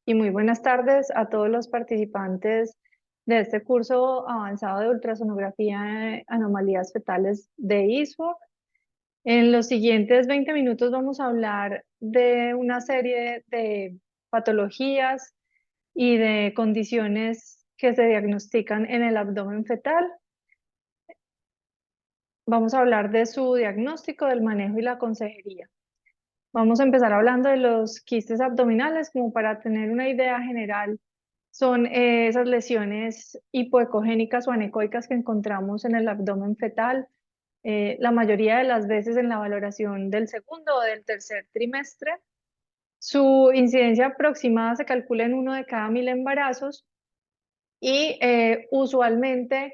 y muy buenas tardes a todos los participantes de este curso avanzado de ultrasonografía de anomalías fetales de ISFO. En los siguientes 20 minutos vamos a hablar de una serie de patologías y de condiciones que se diagnostican en el abdomen fetal. Vamos a hablar de su diagnóstico, del manejo y la consejería. Vamos a empezar hablando de los quistes abdominales, como para tener una idea general. Son esas lesiones hipoecogénicas o anecoicas que encontramos en el abdomen fetal, la mayoría de las veces en la valoración del segundo o del tercer trimestre. Su incidencia aproximada se calcula en 1 de cada 1000 embarazos y usualmente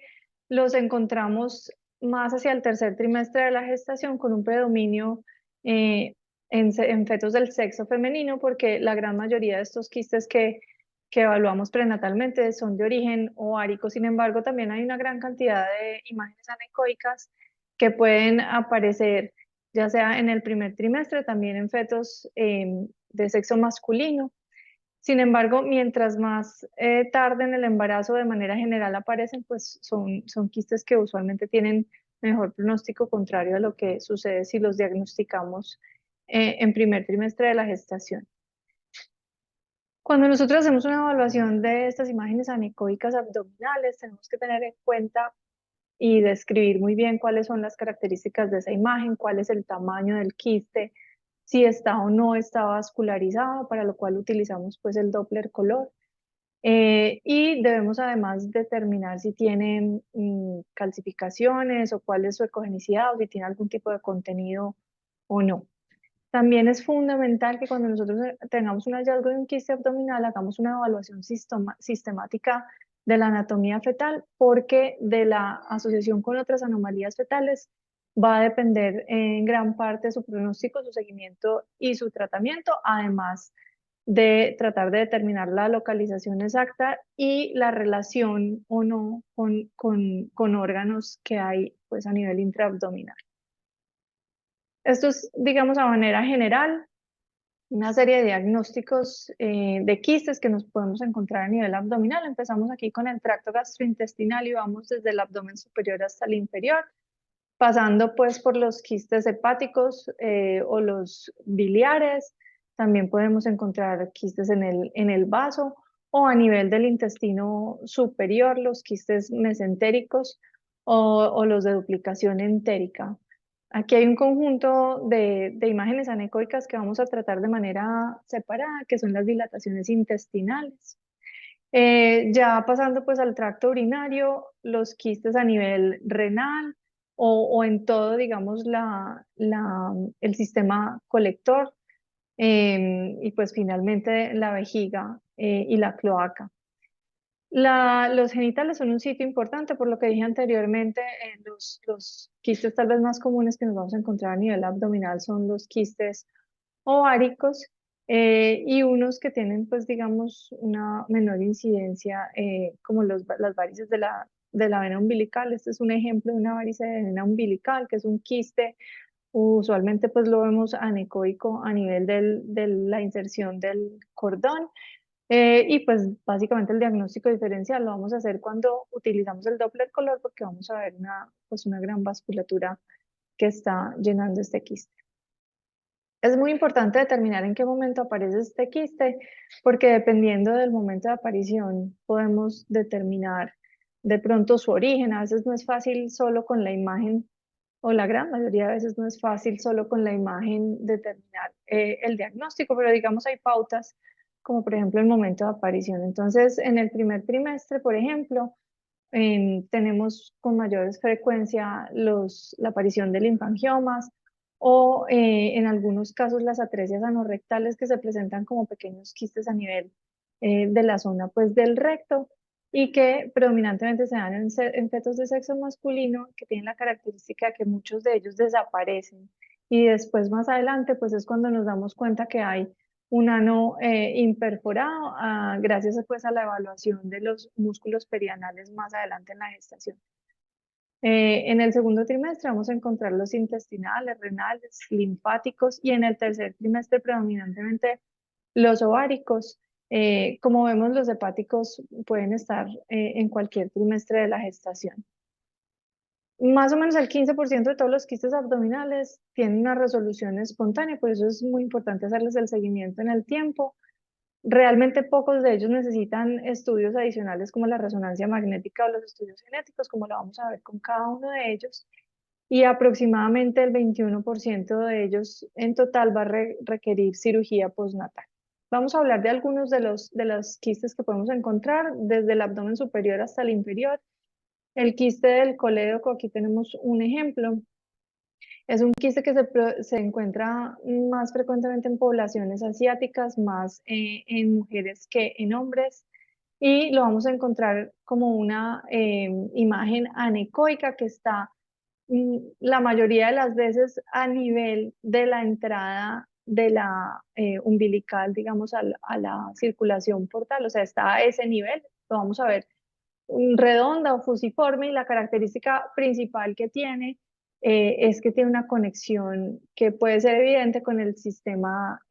los encontramos más hacia el tercer trimestre de la gestación con un predominio eh, en fetos del sexo femenino, porque la gran mayoría de estos quistes que evaluamos prenatalmente son de origen ovárico. Sin embargo, también hay una gran cantidad de imágenes anecoicas que pueden aparecer ya sea en el primer trimestre, también en fetos de sexo masculino. Sin embargo, mientras más tarde en el embarazo de manera general aparecen, pues son quistes que usualmente tienen mejor pronóstico, contrario a lo que sucede si los diagnosticamos en primer trimestre de la gestación. Cuando nosotros hacemos una evaluación de estas imágenes anecoicas abdominales, tenemos que tener en cuenta y describir muy bien cuáles son las características de esa imagen, cuál es el tamaño del quiste, si está o no está vascularizado, para lo cual utilizamos pues el Doppler color. Y debemos además determinar si tiene calcificaciones o cuál es su ecogenicidad o si tiene algún tipo de contenido o no. También es fundamental que cuando nosotros tengamos un hallazgo de un quiste abdominal, hagamos una evaluación sistemática de la anatomía fetal, porque de la asociación con otras anomalías fetales va a depender en gran parte su pronóstico, su seguimiento y su tratamiento, además de tratar de determinar la localización exacta y la relación o no con órganos que hay pues, a nivel intraabdominal. Esto es, digamos, a manera general, una serie de diagnósticos de quistes que nos podemos encontrar a nivel abdominal. Empezamos aquí con el tracto gastrointestinal y vamos desde el abdomen superior hasta el inferior, pasando pues por los quistes hepáticos o los biliares. También podemos encontrar quistes en el vaso o a nivel del intestino superior, los quistes mesentéricos o los de duplicación entérica. Aquí hay un conjunto de imágenes anecoicas que vamos a tratar de manera separada, que son las dilataciones intestinales. Ya pasando pues al tracto urinario, los quistes a nivel renal o en todo, digamos, el sistema colector y pues finalmente la vejiga y la cloaca. Los genitales son un sitio importante, por lo que dije anteriormente, los quistes tal vez más comunes que nos vamos a encontrar a nivel abdominal son los quistes ováricos y unos que tienen, pues digamos, una menor incidencia, como las varices de la vena umbilical. Este es un ejemplo de una varice de vena umbilical, que es un quiste. Usualmente pues lo vemos anecoico a nivel de la inserción del cordón. Y pues básicamente el diagnóstico diferencial lo vamos a hacer cuando utilizamos el Doppler color, porque vamos a ver pues una gran vasculatura que está llenando este quiste. Es muy importante determinar en qué momento aparece este quiste, porque dependiendo del momento de aparición podemos determinar de pronto su origen. A veces no es fácil solo con la imagen, o la gran mayoría de veces no es fácil solo con la imagen determinar el diagnóstico, pero digamos hay pautas, como por ejemplo el momento de aparición. Entonces, en el primer trimestre, por ejemplo, tenemos con mayor frecuencia la aparición de linfangiomas o en algunos casos las atresias anorrectales, que se presentan como pequeños quistes a nivel de la zona pues, del recto y que predominantemente se dan en fetos de sexo masculino, que tienen la característica de que muchos de ellos desaparecen y después más adelante pues es cuando nos damos cuenta que hay un ano imperforado, gracias pues a la evaluación de los músculos perianales más adelante en la gestación. En el segundo trimestre vamos a encontrar los intestinales, renales, linfáticos y en el tercer trimestre predominantemente los ováricos. Como vemos, los hepáticos pueden estar en cualquier trimestre de la gestación. Más o menos el 15% de todos los quistes abdominales tienen una resolución espontánea, por eso es muy importante hacerles el seguimiento en el tiempo. Realmente pocos de ellos necesitan estudios adicionales como la resonancia magnética o los estudios genéticos, como lo vamos a ver con cada uno de ellos. Y aproximadamente el 21% de ellos en total va a requerir cirugía postnatal. Vamos a hablar de algunos de los quistes que podemos encontrar, desde el abdomen superior hasta el inferior. El quiste del colédoco, aquí tenemos un ejemplo. Es un quiste que se encuentra más frecuentemente en poblaciones asiáticas, más en mujeres que en hombres, y lo vamos a encontrar como una imagen anecoica que está la mayoría de las veces a nivel de la entrada de la umbilical, digamos, a la circulación portal, o sea, está a ese nivel, lo vamos a ver redonda o fusiforme, y la característica principal que tiene es que tiene una conexión que puede ser evidente con el sistema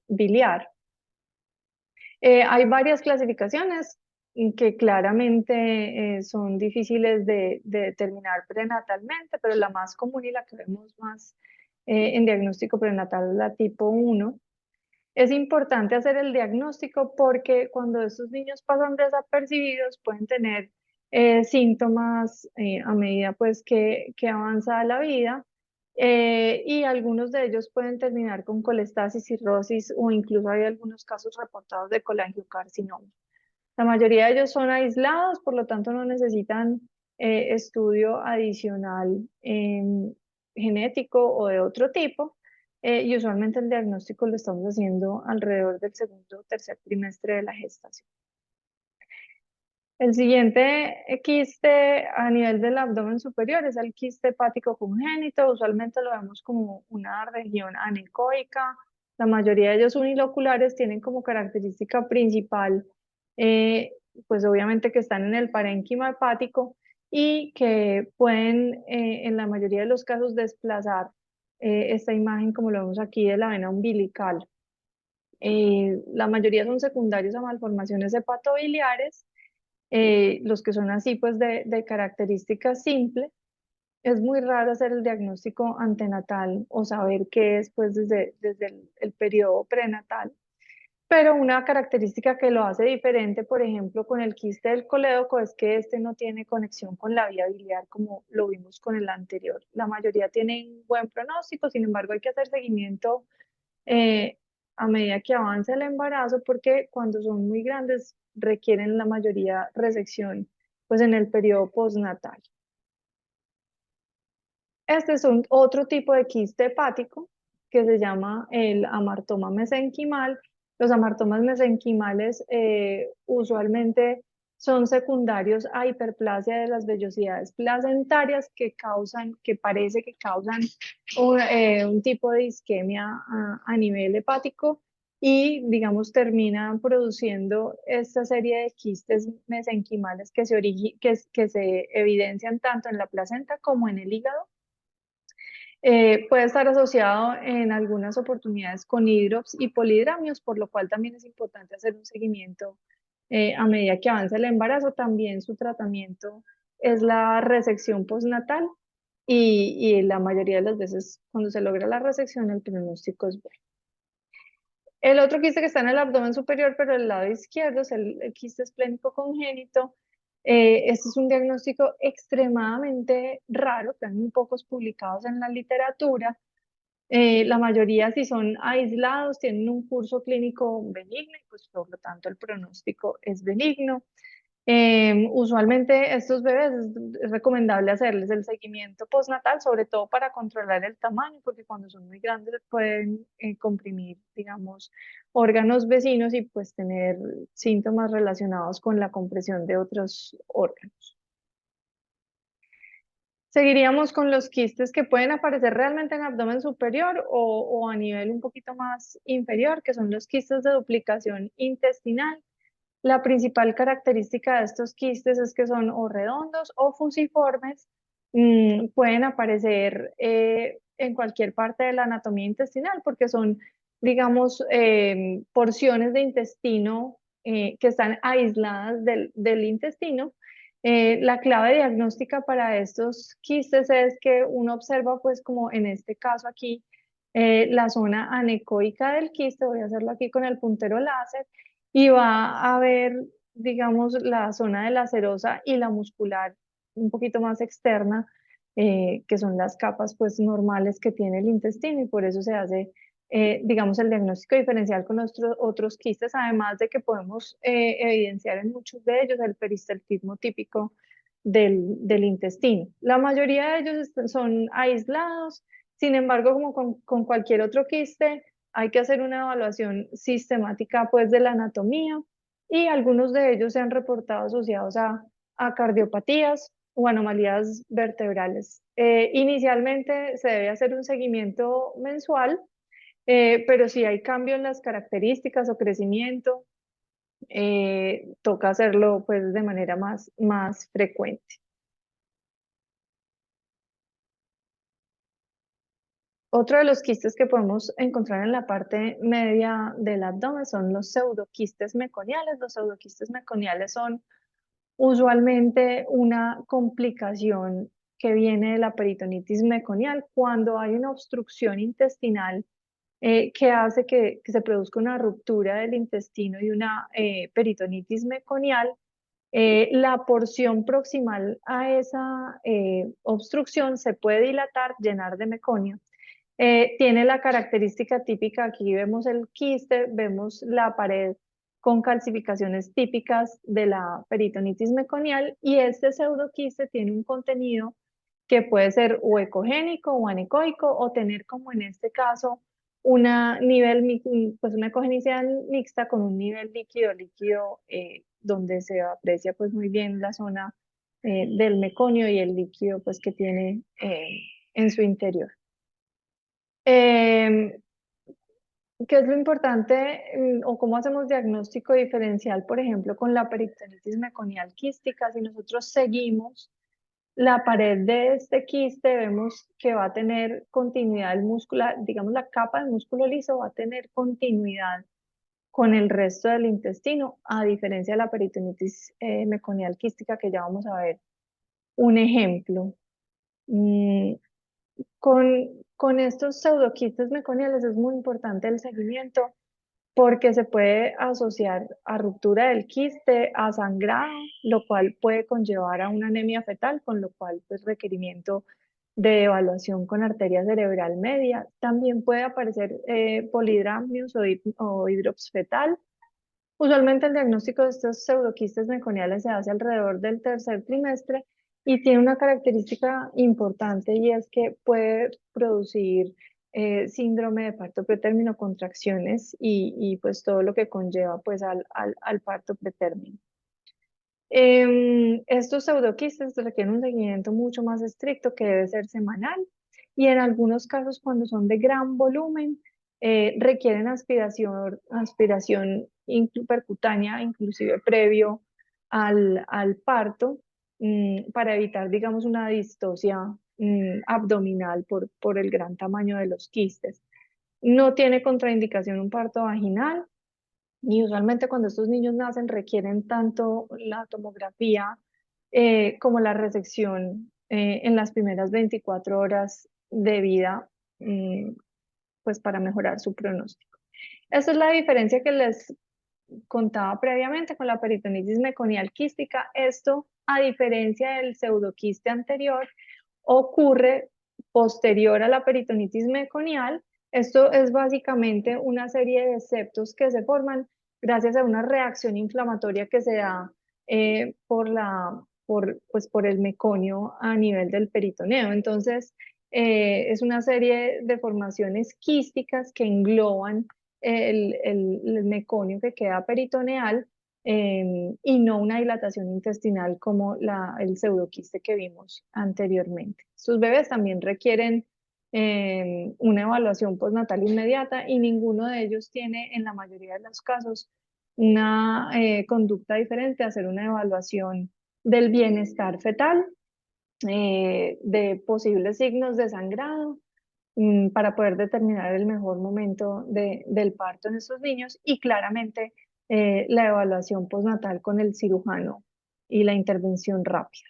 biliar. Hay varias clasificaciones que claramente son difíciles de determinar prenatalmente, pero la más común y la que vemos más en diagnóstico prenatal es la tipo 1. Es importante hacer el diagnóstico porque cuando estos niños pasan desapercibidos pueden tener síntomas a medida pues que avanza la vida, y algunos de ellos pueden terminar con colestasis, cirrosis o incluso hay algunos casos reportados de colangiocarcinoma. La mayoría de ellos son aislados, por lo tanto no necesitan estudio adicional genético o de otro tipo, y usualmente el diagnóstico lo estamos haciendo alrededor del segundo o tercer trimestre de la gestación. El siguiente quiste a nivel del abdomen superior es el quiste hepático congénito. Usualmente lo vemos como una región anecoica. La mayoría de ellos uniloculares tienen como característica principal, eh, pues obviamente que están en el parénquima hepático y que pueden en la mayoría de los casos desplazar esta imagen como lo vemos aquí de la vena umbilical. La mayoría son secundarios a malformaciones hepatobiliares, los que son así pues de características simples. Es muy raro hacer el diagnóstico antenatal o saber qué es pues desde el periodo prenatal, pero una característica que lo hace diferente, por ejemplo, con el quiste del colédoco es que este no tiene conexión con la vía biliar como lo vimos con el anterior. La mayoría tienen buen pronóstico, sin embargo hay que hacer seguimiento eh, a medida que avanza el embarazo, porque cuando son muy grandes requieren la mayoría resección, pues en el periodo postnatal. Este es otro tipo de quiste hepático que se llama el amartoma mesenquimal. Los amartomas mesenquimales usualmente son secundarios a hiperplasia de las vellosidades placentarias que parece que causan un tipo de isquemia a nivel hepático y, digamos, terminan produciendo esta serie de quistes mesenquimales que se evidencian tanto en la placenta como en el hígado. Puede estar asociado en algunas oportunidades con hidrops y polidramios, por lo cual también es importante hacer un seguimiento a medida que avanza el embarazo. También su tratamiento es la resección postnatal y la mayoría de las veces cuando se logra la resección el pronóstico es bueno. El otro quiste que está en el abdomen superior, pero del lado izquierdo, es el quiste esplénico congénito. Este es un diagnóstico extremadamente raro, que hay muy pocos publicados en la literatura. La mayoría, si son aislados, tienen un curso clínico benigno y pues por lo tanto el pronóstico es benigno. Usualmente estos bebés es recomendable hacerles el seguimiento postnatal, sobre todo para controlar el tamaño, porque cuando son muy grandes pueden comprimir, digamos, órganos vecinos y pues tener síntomas relacionados con la compresión de otros órganos. Seguiríamos con los quistes que pueden aparecer realmente en abdomen superior o a nivel un poquito más inferior, que son los quistes de duplicación intestinal. La principal característica de estos quistes es que son o redondos o fusiformes. Pueden aparecer en cualquier parte de la anatomía intestinal porque son digamos, porciones de intestino que están aisladas del intestino. La clave diagnóstica para estos quistes es que uno observa, pues como en este caso aquí, la zona anecoica del quiste. Voy a hacerlo aquí con el puntero láser, y va a ver, digamos, la zona de la serosa y la muscular un poquito más externa, que son las capas pues normales que tiene el intestino, y por eso se hace, digamos, el diagnóstico diferencial con nuestros otros quistes, además de que podemos evidenciar en muchos de ellos el peristaltismo típico del intestino. La mayoría de ellos son aislados. Sin embargo, como con cualquier otro quiste, hay que hacer una evaluación sistemática pues de la anatomía, y algunos de ellos se han reportado asociados a cardiopatías o anomalías vertebrales. Inicialmente se debe hacer un seguimiento mensual, pero si hay cambio en las características o crecimiento, toca hacerlo pues de manera más frecuente. Otro de los quistes que podemos encontrar en la parte media del abdomen son los pseudoquistes meconiales. Los pseudoquistes meconiales son usualmente una complicación que viene de la peritonitis meconial cuando hay una obstrucción intestinal, que hace que se produzca una ruptura del intestino y una peritonitis meconial. La porción proximal a esa obstrucción se puede dilatar, llenar de meconio. Tiene la característica típica, aquí vemos el quiste, vemos la pared con calcificaciones típicas de la peritonitis meconial, y este pseudoquiste tiene un contenido que puede ser o ecogénico o anecoico, o tener, como en este caso, pues una ecogenicidad mixta con un nivel líquido-líquido, donde se aprecia pues muy bien la zona del meconio y el líquido pues que tiene en su interior. Em, ¿Qué es lo importante, o cómo hacemos diagnóstico diferencial, por ejemplo, con la peritonitis meconial quística? Si nosotros seguimos la pared de este quiste, vemos que va a tener continuidad el músculo, digamos la capa del músculo liso va a tener continuidad con el resto del intestino, a diferencia de la peritonitis meconial quística, que ya vamos a ver un ejemplo. Mm, con, con estos pseudoquistes meconiales es muy importante el seguimiento, porque se puede asociar a ruptura del quiste, a sangrado, lo cual puede conllevar a una anemia fetal, con lo cual pues requerimiento de evaluación con arteria cerebral media. También puede aparecer polidramnios o hidrops fetal. Usualmente el diagnóstico de estos pseudoquistes meconiales se hace alrededor del tercer trimestre, y tiene una característica importante, y es que puede producir síndrome de parto pretérmino, contracciones y pues todo lo que conlleva pues al parto pretérmino. Estos pseudoquistes requieren un seguimiento mucho más estricto, que debe ser semanal, y en algunos casos, cuando son de gran volumen, requieren aspiración percutánea, inclusive previo al parto, para evitar, digamos, una distosia abdominal por el gran tamaño de los quistes. No tiene contraindicación un parto vaginal, y usualmente cuando estos niños nacen requieren tanto la tomografía como la resección en las primeras 24 horas de vida, mm, pues para mejorar su pronóstico. Esa es la diferencia que les contaba previamente con la peritonitis meconial quística. Esto, a diferencia del pseudoquiste anterior, ocurre posterior a la peritonitis meconial. Esto es básicamente una serie de septos que se forman gracias a una reacción inflamatoria que se da por el meconio a nivel del peritoneo. Entonces, es una serie de formaciones quísticas que engloban el meconio que queda peritoneal, y no una dilatación intestinal como el pseudoquiste que vimos anteriormente. Sus bebés también requieren una evaluación postnatal inmediata, y ninguno de ellos tiene, en la mayoría de los casos, una conducta diferente a hacer una evaluación del bienestar fetal, de posibles signos de sangrado, para poder determinar el mejor momento del parto en estos niños y claramente la evaluación postnatal con el cirujano y la intervención rápida.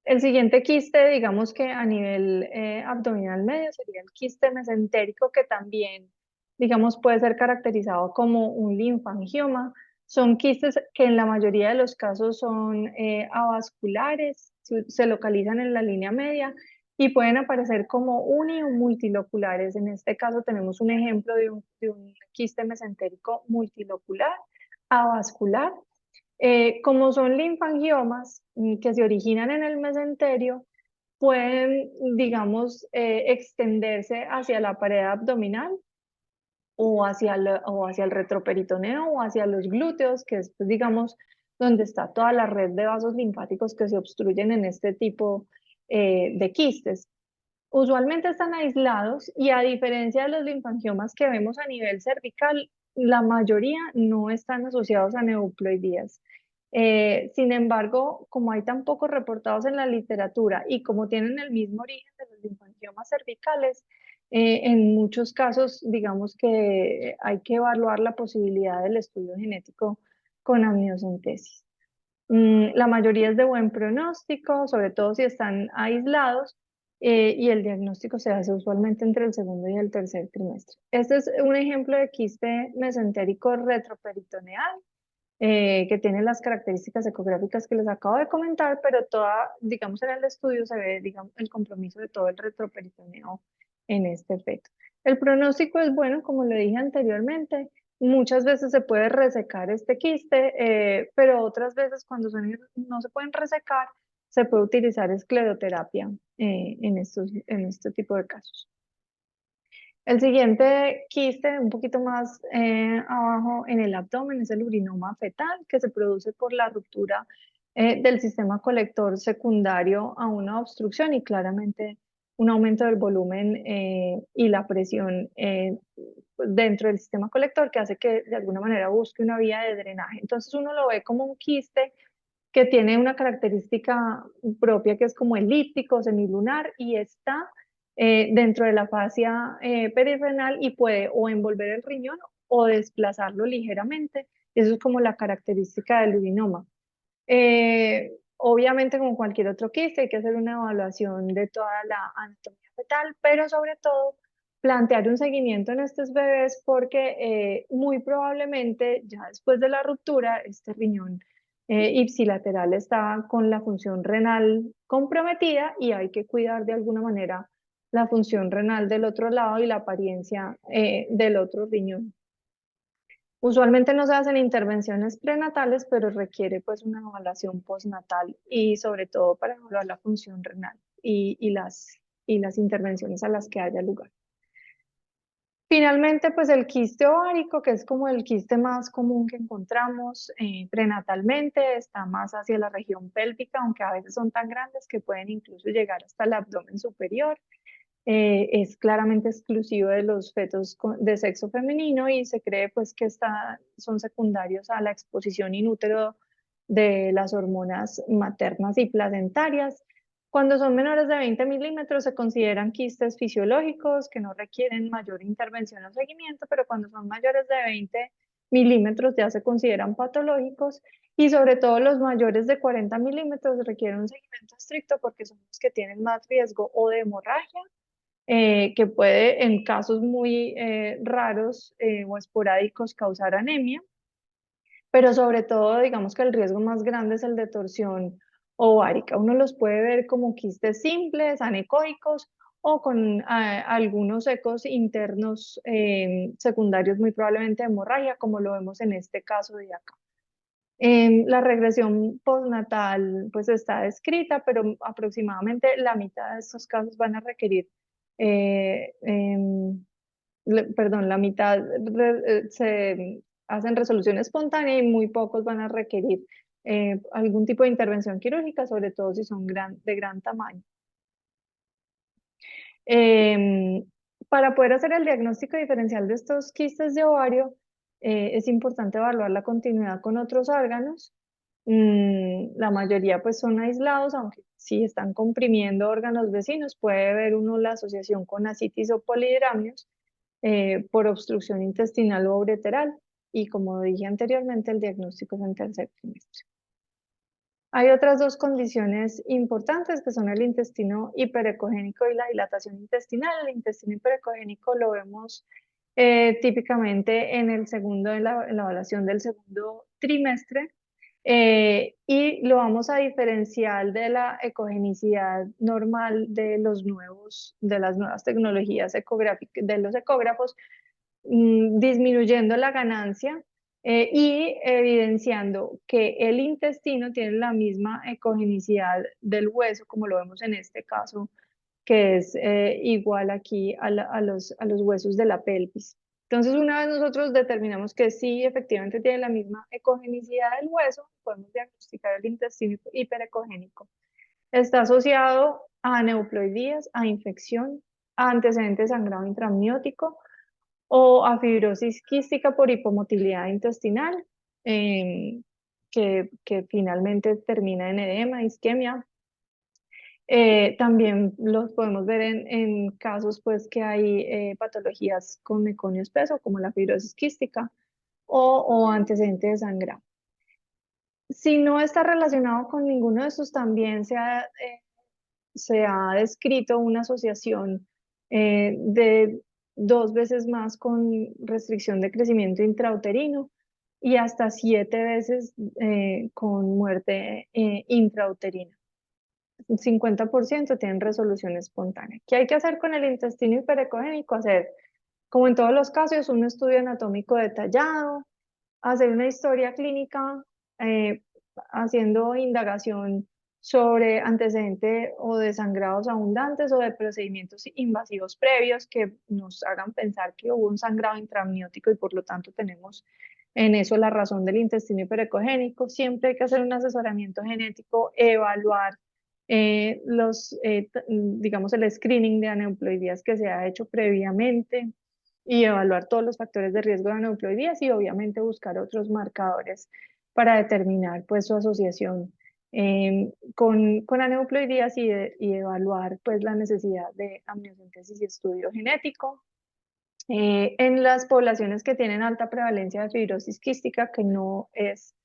El siguiente quiste, digamos que a nivel abdominal medio, sería el quiste mesentérico, que también, digamos, puede ser caracterizado como un linfangioma. Son quistes que en la mayoría de los casos son avasculares, se localizan en la línea media y pueden aparecer como uni o multiloculares. En este caso tenemos un ejemplo de un quiste mesentérico multilocular, avascular. Como son linfangiomas que se originan en el mesenterio, pueden, digamos, extenderse hacia la pared abdominal o hacia el retroperitoneo o hacia los glúteos, que es, pues, digamos, donde está toda la red de vasos linfáticos que se obstruyen en este tipo de quistes. Usualmente están aislados y a diferencia de los linfangiomas que vemos a nivel cervical, la mayoría no están asociados a neuploidías. Sin embargo, como hay tan pocos reportados en la literatura y como tienen el mismo origen de los linfangiomas cervicales, en muchos casos, digamos que hay que evaluar la posibilidad del estudio genético con amniocentesis. La mayoría es de buen pronóstico, sobre todo si están aislados, y el diagnóstico se hace usualmente entre el segundo y el tercer trimestre. Este es un ejemplo de quiste mesentérico retroperitoneal, que tiene las características ecográficas que les acabo de comentar, pero toda, digamos, en el estudio se ve, digamos, el compromiso de todo el retroperitoneo en este feto. El pronóstico es bueno, como le dije anteriormente. Muchas veces se puede resecar este quiste, pero otras veces cuando no se pueden resecar, se puede utilizar escleroterapia en este tipo de casos. El siguiente quiste, un poquito más abajo en el abdomen, es el urinoma fetal, que se produce por la ruptura del sistema colector secundario a una obstrucción y claramente un aumento del volumen y la presión dentro del sistema colector que hace que de alguna manera busque una vía de drenaje. Entonces uno lo ve como un quiste que tiene una característica propia que es como elíptico, semilunar y está dentro de la fascia perirenal y puede o envolver el riñón o desplazarlo ligeramente. Eso es como la característica del urinoma. Obviamente, como cualquier otro quiste, hay que hacer una evaluación de toda la anatomía fetal, pero sobre todo plantear un seguimiento en estos bebés porque muy probablemente ya después de la ruptura, este riñón ipsilateral está con la función renal comprometida y hay que cuidar de alguna manera la función renal del otro lado y la apariencia del otro riñón. Usualmente no se hacen intervenciones prenatales, pero requiere pues una evaluación postnatal y sobre todo para evaluar la función renal y las intervenciones a las que haya lugar. Finalmente, pues el quiste ovárico, que es como el quiste más común que encontramos prenatalmente, está más hacia la región pélvica, aunque a veces son tan grandes que pueden incluso llegar hasta el abdomen superior. Es claramente exclusivo de los fetos de sexo femenino y se cree pues que son secundarios a la exposición in útero de las hormonas maternas y placentarias. Cuando son menores de 20 milímetros se consideran quistes fisiológicos que no requieren mayor intervención o seguimiento, pero cuando son mayores de 20 milímetros ya se consideran patológicos y sobre todo los mayores de 40 milímetros requieren un seguimiento estricto porque son los que tienen más riesgo o de hemorragia que puede en casos muy raros o esporádicos causar anemia, pero sobre todo digamos que el riesgo más grande es el de torsión ovárica. Uno los puede ver como quistes simples, anecoicos o con algunos ecos internos secundarios, muy probablemente hemorragia, como lo vemos en este caso de acá. La regresión postnatal pues está descrita, pero aproximadamente la mitad de estos casos van a requerir, perdón, la mitad se hacen resolución espontánea y muy pocos van a requerir algún tipo de intervención quirúrgica, sobre todo si son de gran tamaño. Em, para poder hacer el diagnóstico diferencial de estos quistes de ovario, es importante evaluar la continuidad con otros órganos La mayoría pues son aislados, aunque si están comprimiendo órganos vecinos puede ver uno la asociación con ascitis o polidrámeos por obstrucción intestinal o ureteral. Y como dije anteriormente, el diagnóstico es en tercer trimestre. Hay otras dos condiciones importantes que son el intestino hiperecogénico y la dilatación intestinal. El intestino hiperecogénico lo vemos típicamente en la evaluación del segundo trimestre y lo vamos a diferenciar de la ecogenicidad normal de de las nuevas tecnologías ecográficas, de los ecógrafos, disminuyendo la ganancia y evidenciando que el intestino tiene la misma ecogenicidad del hueso, como lo vemos en este caso, que es igual aquí a los huesos de la pelvis. Entonces, una vez nosotros determinamos que sí, efectivamente tiene la misma ecogenicidad del hueso, podemos diagnosticar el intestino hiperecogénico. Está asociado a aneuploidías, a infección, a antecedentes de sangrado intramniótico, o a fibrosis quística por hipomotilidad intestinal, que finalmente termina en edema, isquemia. También los podemos ver en casos pues, que hay patologías con meconio espeso, como la fibrosis quística o antecedentes de sangrado. Si no está relacionado con ninguno de estos, también se ha descrito una asociación de 2 veces más con restricción de crecimiento intrauterino y hasta 7 veces con muerte intrauterina. Un 50% tienen resolución espontánea. ¿Qué hay que hacer con el intestino hiperecogénico? Hacer, como en todos los casos, un estudio anatómico detallado, hacer una historia clínica, eh, haciendo indagación sobre antecedentes o de sangrados abundantes o de procedimientos invasivos previos que nos hagan pensar que hubo un sangrado intramniótico y por lo tanto tenemos en eso la razón del intestino hiperecogénico. Siempre hay que hacer un asesoramiento genético, evaluar digamos, el screening de aneuploidías que se ha hecho previamente y evaluar todos los factores de riesgo de aneuploidías y obviamente buscar otros marcadores para determinar pues su asociación con aneuploidías y evaluar pues la necesidad de amniocentesis y estudio genético. En las poblaciones que tienen alta prevalencia de fibrosis quística, que no es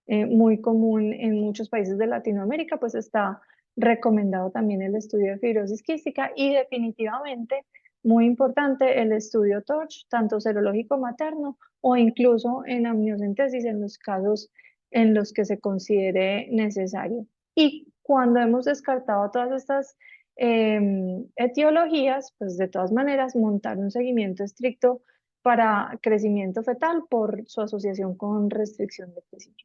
muy común en muchos países de Latinoamérica, pues está recomendado también el estudio de fibrosis quística y definitivamente, muy importante, el estudio TORCH, tanto serológico materno o incluso en amniocentesis en los casos en los que se considere necesario. Y cuando hemos descartado todas estas etiologías, pues de todas maneras montar un seguimiento estricto para crecimiento fetal por su asociación con restricción de crecimiento.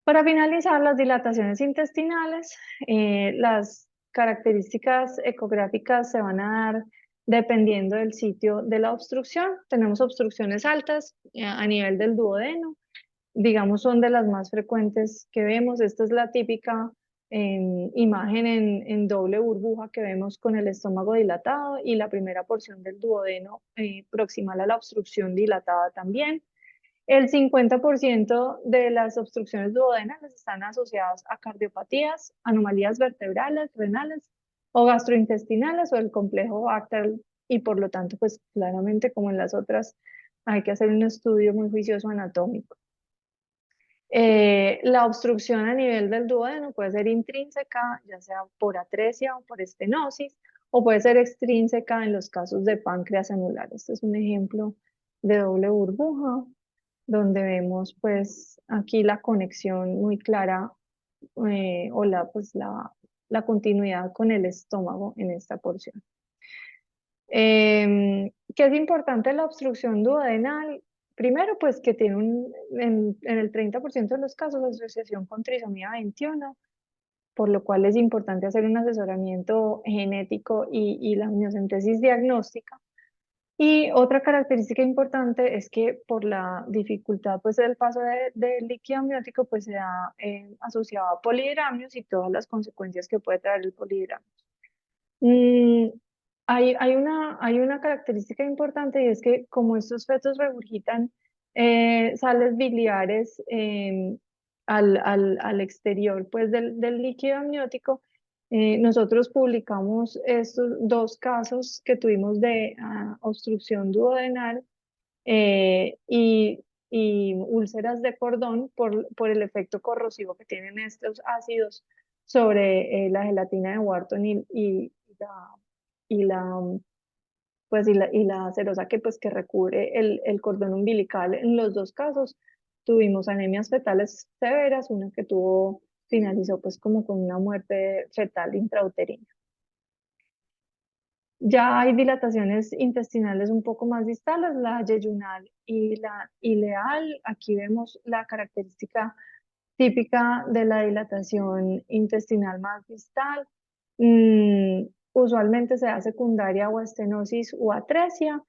Para finalizar, las dilataciones intestinales, las características ecográficas se van a dar dependiendo del sitio de la obstrucción. Tenemos obstrucciones altas a nivel del duodeno, digamos, son de las más frecuentes que vemos. Esta es la típica imagen en doble burbuja que vemos con el estómago dilatado y la primera porción del duodeno proximal a la obstrucción dilatada también. El 50% de las obstrucciones duodenales están asociadas a cardiopatías, anomalías vertebrales, renales o gastrointestinales o el complejo Bacter y por lo tanto, pues claramente como en las otras, hay que hacer un estudio muy juicioso anatómico. La obstrucción a nivel del duodeno puede ser intrínseca, ya sea por atresia o por estenosis, o puede ser extrínseca en los casos de páncreas anular. Este es un ejemplo de doble burbuja donde vemos pues aquí la conexión muy clara o la continuidad con el estómago en esta porción. ¿Qué es importante la obstrucción duodenal? Primero, pues que tiene en el 30% de los casos asociación con trisomía 21, por lo cual es importante hacer un asesoramiento genético y la amniocentesis diagnóstica. Y otra característica importante es que por la dificultad pues, del paso del líquido amniótico pues, se da asociado a polihidramios y todas las consecuencias que puede traer el polihidramio. Mm, hay una característica importante y es que como estos fetos regurgitan sales biliares al exterior pues, del líquido amniótico. Nosotros publicamos estos dos casos que tuvimos de obstrucción duodenal y úlceras de cordón por el efecto corrosivo que tienen estos ácidos sobre la gelatina de Wharton y la, y la cerosa que recubre el cordón umbilical. En los dos casos tuvimos anemias fetales severas, una que finalizó pues como con una muerte fetal intrauterina. Ya hay dilataciones intestinales un poco más distales, la yeyunal y la ileal. Aquí vemos la característica típica de la dilatación intestinal más distal. Usualmente se da secundaria o estenosis o atresia,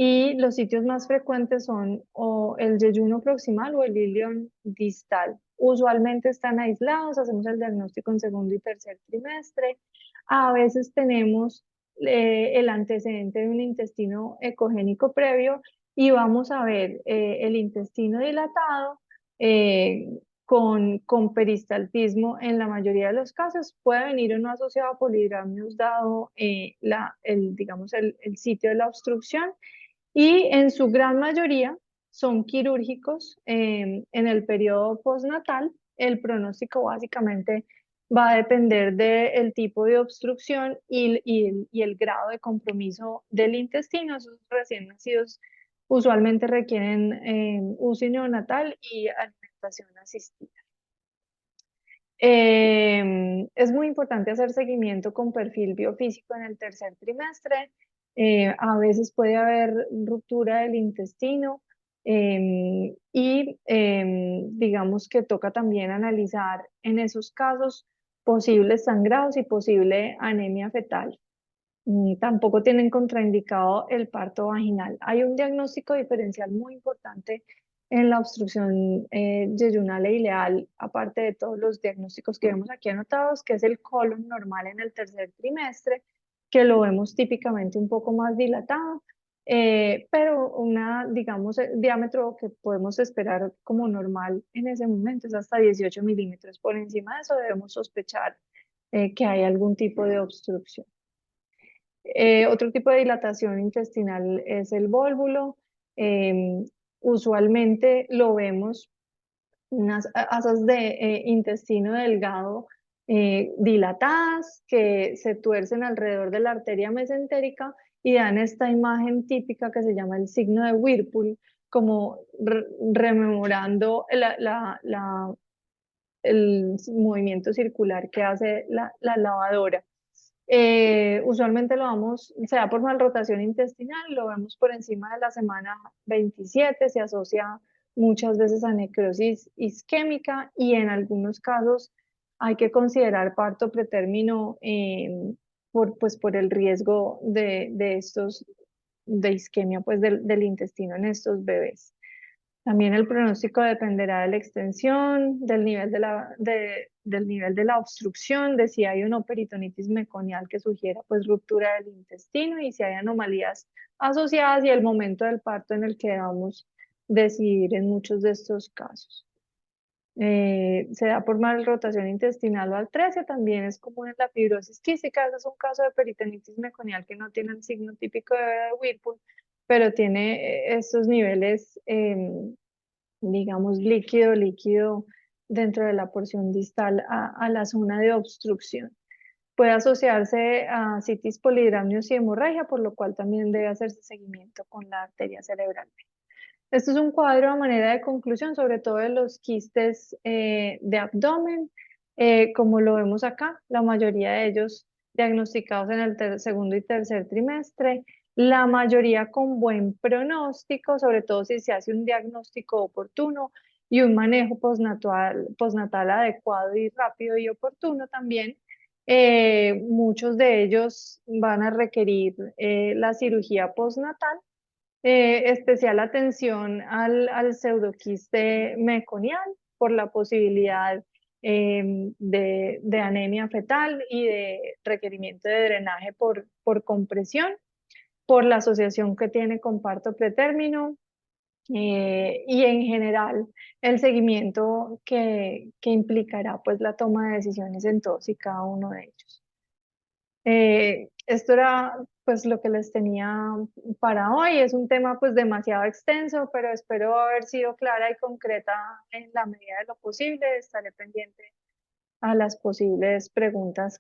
y los sitios más frecuentes son o el yeyuno proximal o el ilion distal. Usualmente están aislados, hacemos el diagnóstico en segundo y tercer trimestre. A veces tenemos el antecedente de un intestino ecogénico previo y vamos a ver el intestino dilatado eh, con peristaltismo. En la mayoría de los casos puede venir o no asociado a polidramios dado digamos, el sitio de la obstrucción, y en su gran mayoría son quirúrgicos en el periodo postnatal. El pronóstico básicamente va a depender del tipo de obstrucción y el grado de compromiso del intestino. Esos recién nacidos usualmente requieren UCI neonatal y alimentación asistida. Es muy importante hacer seguimiento con perfil biofísico en el tercer trimestre. A veces puede haber ruptura del intestino digamos que toca también analizar en esos casos posibles sangrados y posible anemia fetal. Tampoco tienen contraindicado el parto vaginal. Hay un diagnóstico diferencial muy importante en la obstrucción yeyunal e ileal, aparte de todos los diagnósticos que vemos aquí anotados, que es el colon normal en el tercer trimestre, que lo vemos típicamente un poco más dilatado, pero digamos, el diámetro que podemos esperar como normal en ese momento es hasta 18 milímetros. Por encima de eso debemos sospechar que hay algún tipo de obstrucción. Otro tipo de dilatación intestinal es el vólvulo. Usualmente lo vemos unas asas de intestino delgado dilatadas que se tuercen alrededor de la arteria mesentérica y dan esta imagen típica que se llama el signo de Whirlpool, como rememorando el movimiento circular que hace la lavadora. Usualmente se da por malrotación intestinal, lo vemos por encima de la semana 27, se asocia muchas veces a necrosis isquémica y en algunos casos hay que considerar parto pretérmino por el riesgo de isquemia pues, del intestino en estos bebés. También el pronóstico dependerá de la extensión, del nivel de la obstrucción, de si hay una peritonitis meconial que sugiera pues ruptura del intestino y si hay anomalías asociadas y el momento del parto en el que debamos decidir en muchos de estos casos. Se da por malrotación intestinal o atresia, también es común en la fibrosis quística. Ese es un caso de peritonitis meconial que no tiene el signo típico de Whirlpool, pero tiene estos niveles digamos, líquido dentro de la porción distal a la zona de obstrucción. Puede asociarse a citis, polidramnios y hemorragia, por lo cual también debe hacerse seguimiento con la arteria cerebral. Esto es un cuadro a manera de conclusión, sobre todo de los quistes de abdomen. Como lo vemos acá, la mayoría de ellos diagnosticados en el segundo y tercer trimestre, la mayoría con buen pronóstico, sobre todo si se hace un diagnóstico oportuno y un manejo postnatal adecuado y rápido y oportuno también. Muchos de ellos van a requerir la cirugía postnatal, especial atención al pseudoquiste meconial por la posibilidad de anemia fetal y de requerimiento de drenaje por compresión, por la asociación que tiene con parto pretérmino, y en general el seguimiento que implicará pues la toma de decisiones en todos y cada uno de ellos. Esto era pues lo que les tenía para hoy. Es un tema pues demasiado extenso, pero espero haber sido clara y concreta en la medida de lo posible. Estaré pendiente a las posibles preguntas